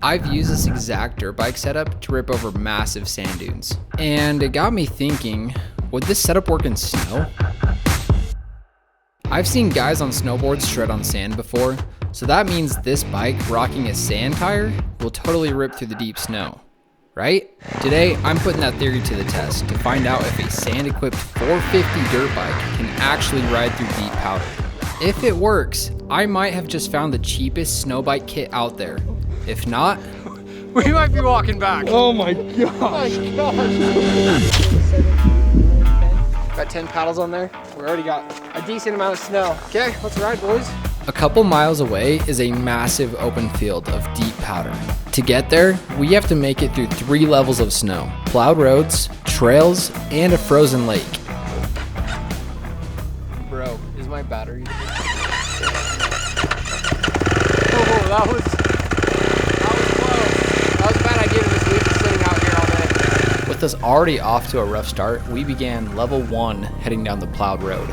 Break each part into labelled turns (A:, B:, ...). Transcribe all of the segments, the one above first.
A: I've used this exact dirt bike setup to rip over massive sand dunes. And it got me thinking, would this setup work in snow? I've seen guys on snowboards shred on sand before, so that means this bike rocking a sand tire will totally rip through the deep snow, right? Today, I'm putting that theory to the test to find out if a sand-equipped 450 dirt bike can actually ride through deep powder. If it works, I might have just found the cheapest snow bike kit out there. If not,
B: we might be walking back.
C: Oh my gosh.
B: Oh my gosh. Got 10 paddles on there. We already got a decent amount of snow. Okay, let's ride, boys.
A: a couple miles away is a massive open field of deep powder. To get there, we have to make it through 3 levels of snow, plowed roads, trails, and a frozen lake.
B: Bro, is my battery? Oh, that was close. That was a bad idea to just leave it sitting out here all day.
A: With us already off to a rough start, we began level 1 heading down the plowed road.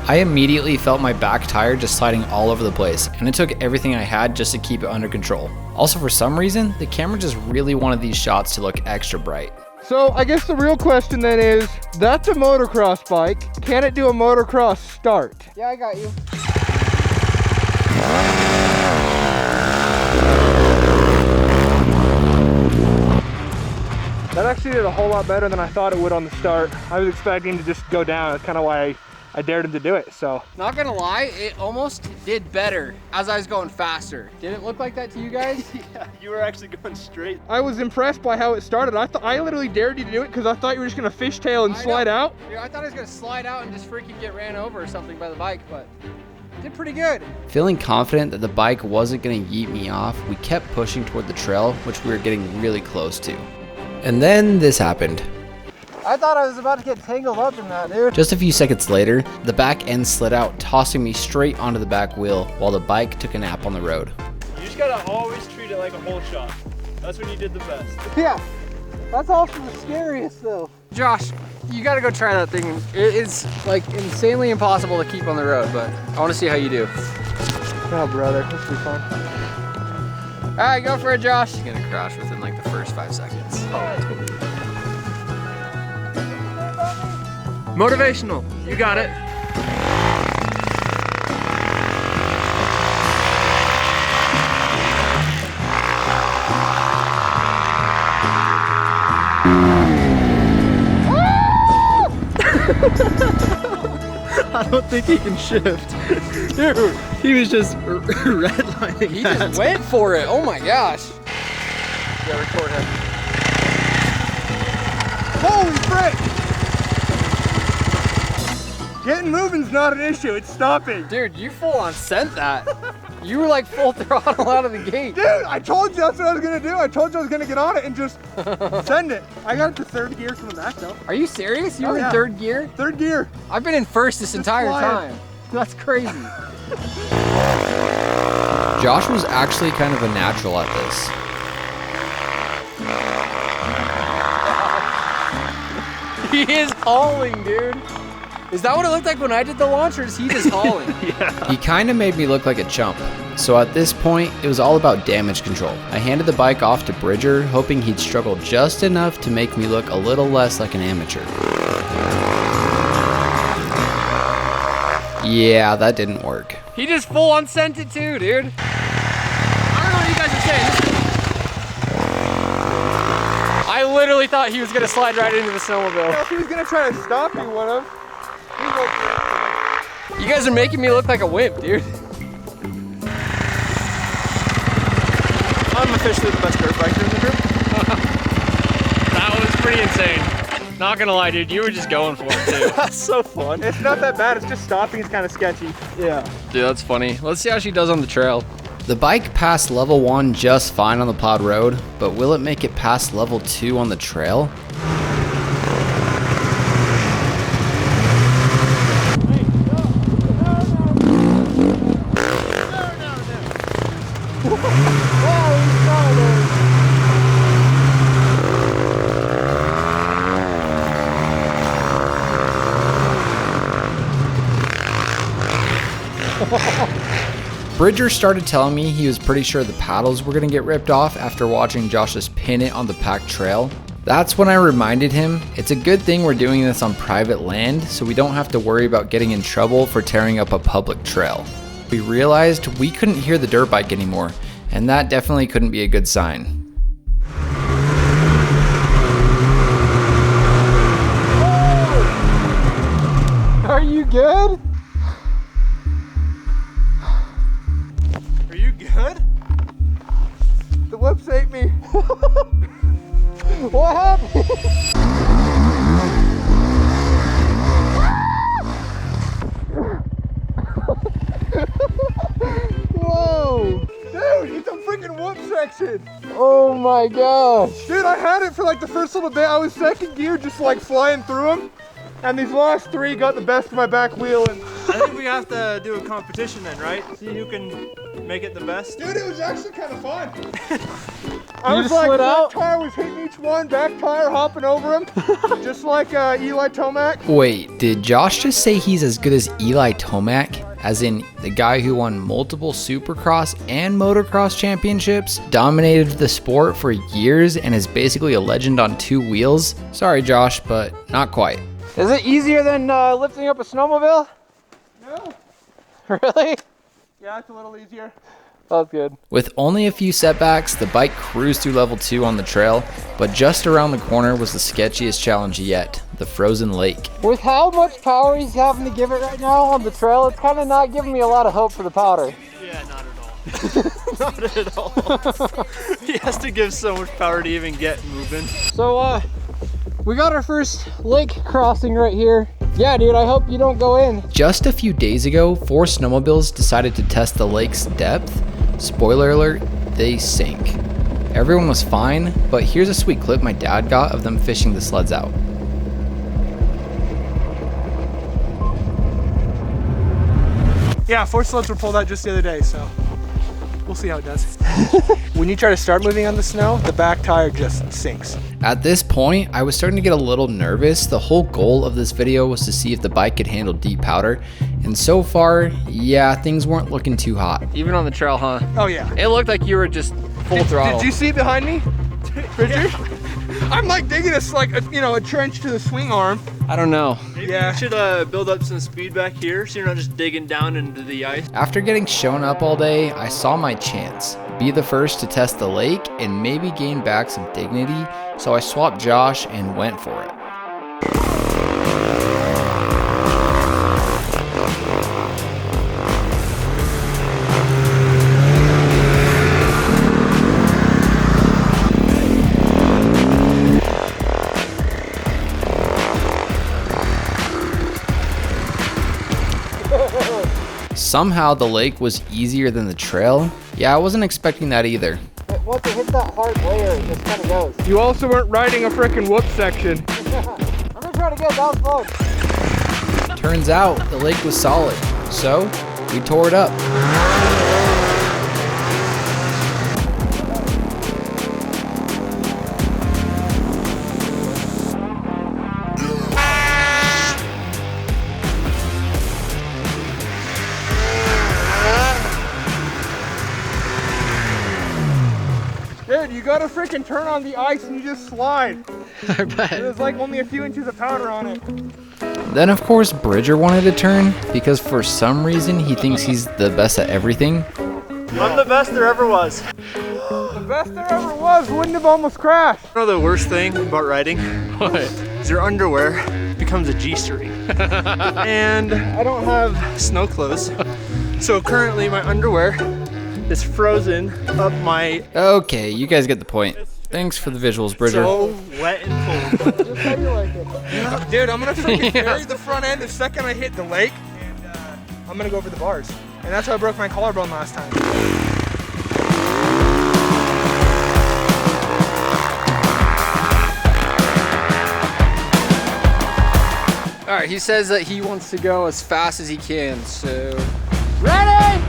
A: I immediately felt my back tire just sliding all over the place, and it took everything I had just to keep it under control. Also, for some reason, the camera just really wanted these shots to look extra bright.
C: So I guess the real question then is, that's a motocross bike. Can it do a motocross start?
B: Yeah, I got you.
C: That actually did a whole lot better than I thought it would on the start. I was expecting to just go down. That's kind of why I dared him to do it, so.
B: Not gonna lie, it almost did better as I was going faster. Did it look like that to you guys?
D: Yeah, you were actually going straight.
C: I was impressed by how it started. I literally dared you to do it because I thought you were just gonna fishtail and slide out.
B: Dude, I thought I was gonna slide out and just freaking get ran over or something by the bike, but did pretty good.
A: Feeling confident that the bike wasn't going to yeet me off, we kept pushing toward the trail, which we were getting really close to. And then this happened.
B: I thought I was about to get tangled up in that, dude.
A: Just a few seconds later, the back end slid out, tossing me straight onto the back wheel while the bike took a nap on the road.
D: You just gotta always treat it like a hole shot. That's when you did the best.
B: Yeah, that's also the scariest though. Josh, you gotta go try that thing. It is like insanely impossible to keep on the road, but I wanna see how you do.
C: Oh, brother, this will be fun.
B: All right, go for it, Josh. You're gonna crash within like the first 5 seconds.
D: Motivational. You got it. I don't think he can shift. Dude, he was just redlining.
B: He just went for it. Oh my gosh. Yeah, record him.
C: Holy frick! Getting moving's not an issue, it's stopping.
B: Dude, you full on sent that. You were like full throttle out of the gate.
C: Dude, I told you that's what I was gonna do. I told you I was gonna get on it and just send it. I got it to 3rd gear from the back though.
B: Are you serious? You
C: Oh,
B: were in
C: yeah.
B: 3rd gear?
C: 3rd gear.
B: I've been in 1st this entire
C: flying.
B: time. That's crazy.
A: Josh was actually kind of a natural at this.
B: He is hauling, dude. Is that what it looked like when I did the launch, or is he just hauling?
D: Yeah.
A: He kind of made me look like a chump. So at this point, it was all about damage control. I handed the bike off to Bridger, hoping he'd struggle just enough to make me look a little less like an amateur. Yeah, that didn't work.
B: He just full on sent it too, dude. I don't know what you guys are saying. I literally thought he was gonna slide right into the snowmobile.
C: If he was gonna try to stop, he would have.
B: You guys are making me look like a wimp, dude.
D: I'm officially the best dirt biker in the group. That was pretty insane. Not gonna lie, dude, you were just going for it too.
C: That's so fun. It's not that bad, it's just stopping is kind of sketchy. Yeah.
B: Dude, that's funny. Let's see how she does on the trail.
A: The bike passed level 1 just fine on the plowed road, but will it make it past level 2 on the trail? Bridger started telling me he was pretty sure the paddles were gonna get ripped off after watching Josh just pin it on the packed trail. That's when I reminded him it's a good thing we're doing this on private land so we don't have to worry about getting in trouble for tearing up a public trail. We realized we couldn't hear the dirt bike anymore, and that definitely couldn't be a good sign.
B: Are you good?
C: Are you good? The whoops ate me.
B: What happened? Whoa!
C: Dude, it's a freaking whoop section.
B: Oh my gosh!
C: Dude, I had it for like the first little bit. I was second gear, just like flying through them. And these last three got the best of my back wheel. And
D: I think we have to do a competition then, right? See who can make it the best.
C: dude, it was actually kind of fun.
B: You
C: I was
B: just
C: like,
B: slid
C: front
B: out?
C: tire was hitting each one, back tire hopping over them, just like Eli Tomac.
A: Wait, did Josh just say he's as good as Eli Tomac? As in the guy who won multiple Supercross and Motocross championships, dominated the sport for years, and is basically a legend on two wheels? Sorry Josh, but not quite.
B: Is it easier than lifting up a snowmobile?
C: No.
B: Really?
C: Yeah, it's a little easier.
B: That's good.
A: With only a few setbacks, the bike cruised through level 2 on the trail, but just around the corner was the sketchiest challenge yet, the frozen lake.
B: With how much power he's having to give it right now on the trail, it's kind of not giving me a lot of hope for the powder.
D: Yeah, not at all. Not at all. He has to give so much power to even get moving.
B: So, we got our first lake crossing right here. Yeah, dude, I hope you don't go in.
A: Just a few days ago, 4 snowmobiles decided to test the lake's depth. Spoiler alert, they sank. Everyone was fine, but here's a sweet clip my dad got of them fishing the sleds out.
C: Yeah, 4 sleds were pulled out just the other day, so we'll see how it does. When you try to start moving on the snow, the back tire just sinks.
A: At this point, I was starting to get a little nervous. The whole goal of this video was to see if the bike could handle deep powder, and so far, yeah, things weren't looking too hot.
B: Even on the trail, huh?
C: Oh yeah.
B: It looked like you were just full throttle.
C: Did you see behind me, Bridger? I'm like digging us like a trench to the swing arm.
B: I don't know.
D: Maybe
C: Yeah.
D: you should build up some speed back here so you're not just digging down into the ice.
A: After getting shown up all day, I saw my chance. Be the first to test the lake and maybe gain back some dignity, so I swapped Josh and went for it. Somehow the lake was easier than the trail. Yeah, I wasn't expecting that either.
B: Once it hits that hard layer, it just kind of goes.
C: You also weren't riding a frickin' whoop section.
B: I'm gonna try to get that fun.
A: Turns out the lake was solid, so we tore it up.
C: Dude, you gotta frickin' turn on the ice and you just slide.
B: I bet.
C: There's like only a few inches of powder on it.
A: Then of course Bridger wanted to turn because for some reason he thinks he's the best at everything.
D: I'm the best there ever was.
C: The best there ever was, wouldn't have almost crashed.
D: You know the worst thing about riding? What? Is your underwear becomes a G-string. And I don't have snow clothes. So currently my underwear is frozen up my
A: Okay, you guys get the point. Thanks for the visuals, Bridger.
D: so wet and cold.
C: Just how you like it. Dude, I'm gonna freaking bury the front end the second I hit the lake. And I'm gonna go over the bars. And that's how I broke my collarbone last time.
B: All right, he says that he wants to go as fast as he can, so. Ready?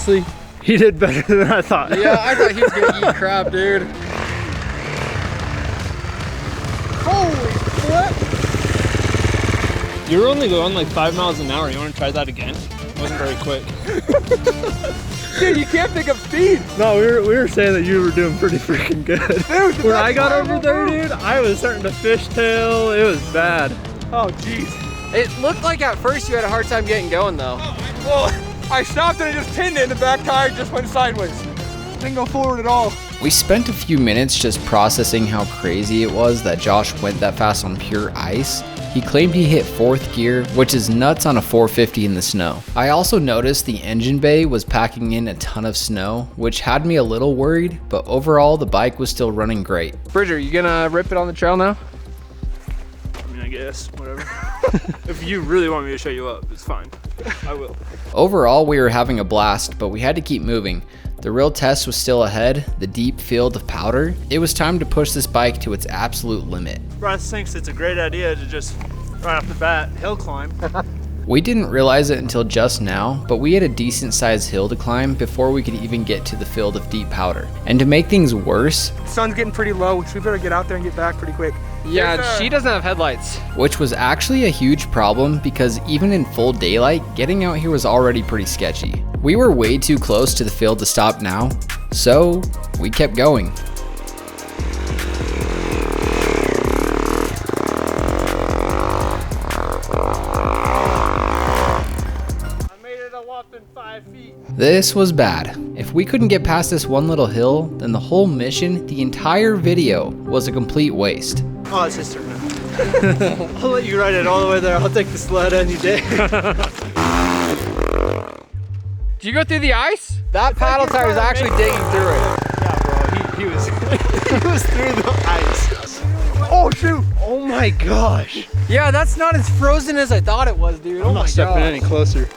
D: honestly, he did better than I thought.
B: Yeah, I thought he was gonna eat crap, dude. Holy flip!
D: You were only going like 5 miles an hour. You want to try that again? It wasn't very quick.
B: Dude, you can't pick up speed.
D: No, we were saying that you were doing pretty freaking good.
B: Dude,
D: when I got over there, dude, I was starting to fishtail. It was bad.
C: Oh, jeez.
B: It looked like at first you had a hard time getting going though.
C: Well, I stopped and I just pinned it and the back tire just went sideways. Didn't go forward at all.
A: We spent a few minutes just processing how crazy it was that Josh went that fast on pure ice. He claimed he hit 4th gear, which is nuts on a 450 in the snow. I also noticed the engine bay was packing in a ton of snow, which had me a little worried, but overall the bike was still running great.
B: Bridger, you gonna rip it on the trail now?
D: I mean, I guess, whatever. If you really want me to show you up, it's fine. I will.
A: Overall, we were having a blast, but we had to keep moving. The real test was still ahead, the deep field of powder. It was time to push this bike to its absolute limit.
D: Bryce thinks it's a great idea to just, right off the bat, hill climb.
A: We didn't realize it until just now, but we had a decent sized hill to climb before we could even get to the field of deep powder. And to make things worse,
C: The sun's getting pretty low, so we better get out there and get back pretty quick.
B: Yeah, she doesn't have headlights.
A: which was actually a huge problem because even in full daylight, getting out here was already pretty sketchy. We were way too close to the field to stop now, so we kept going.
D: I made it a whopping 5 feet.
A: This was bad. If we couldn't get past this one little hill, then the whole mission, the entire video, was a complete waste.
D: Oh, it's his turn now. I'll let you ride it all the way there. I'll take the sled any day.
B: Did you go through the ice? That paddle tire is actually digging through it.
D: Yeah, bro, he was he was through the ice.
C: Oh, shoot!
D: Oh my gosh.
B: Yeah, that's not as frozen as I thought it was, dude. Oh
D: I'm
B: my
D: not stepping
B: god.
D: any closer.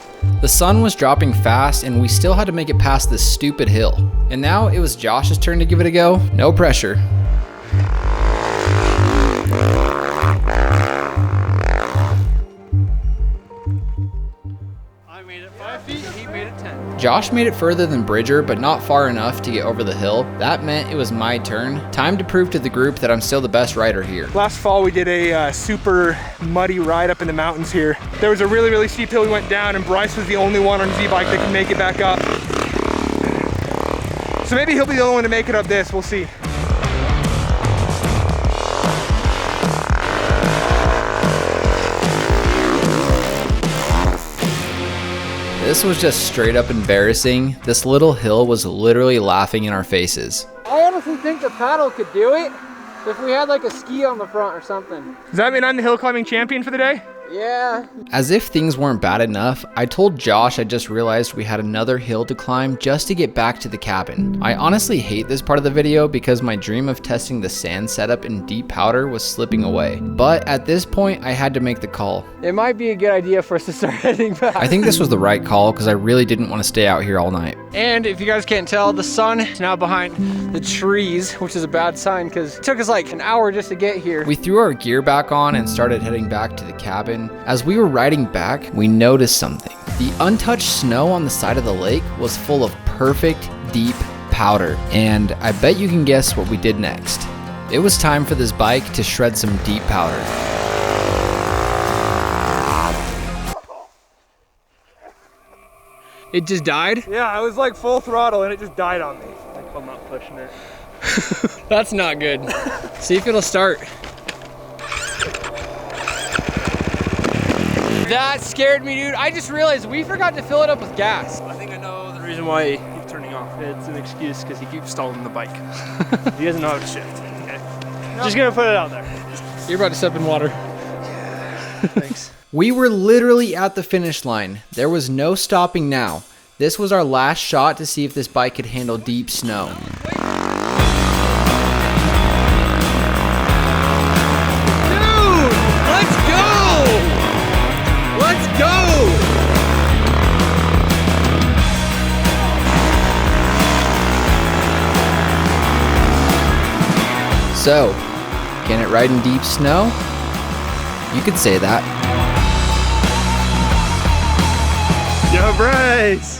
A: The sun was dropping fast and we still had to make it past this stupid hill. And now it was Josh's turn to give it a go. No pressure.
B: I made it 5 feet, he made it 10.
A: Josh made it further than Bridger, but not far enough to get over the hill. That meant it was my turn. Time to prove to the group that I'm still the best rider here.
C: Last fall we did a super muddy ride up in the mountains here. There was a really, really steep hill we went down and Bryce was the only one on his e-bike that could make it back up. So maybe he'll be the only one to make it up this, we'll see.
A: This was just straight up embarrassing. This little hill was literally laughing in our faces.
B: I honestly think the paddle could do it if we had like a ski on the front or something.
C: Does that mean I'm the hill climbing champion for the day?
B: Yeah.
A: As if things weren't bad enough, I told Josh I just realized we had another hill to climb just to get back to the cabin. I honestly hate this part of the video because my dream of testing the sand setup in deep powder was slipping away. But at this point, I had to make the call.
B: It might be a good idea for us to start heading back.
A: I think this was the right call because I really didn't want to stay out here all night.
B: And if you guys can't tell, the sun is now behind the trees, which is a bad sign because it took us like an hour just to get here.
A: We threw our gear back on and started heading back to the cabin. As we were riding back, we noticed something. The untouched snow on the side of the lake was full of perfect, deep powder. And I bet you can guess what we did next. It was time for this bike to shred some deep powder.
B: It just died?
C: Yeah, I was like full throttle and it just died on me.
D: I'm not pushing it.
B: That's not good. See if it'll start. That scared me, dude. I just realized we forgot to fill it up with gas.
D: I think I know the reason why he keeps turning off. It's an excuse because he keeps stalling the bike. He doesn't know how to shift. Okay. Just gonna put it out there.
B: You're about to step in water.
D: Thanks.
A: We were literally at the finish line. There was no stopping now. This was our last shot to see if this bike could handle deep snow.
B: Dude, let's go! Let's go!
A: So, can it ride in deep snow? You could say that.
D: Yo, Bryce!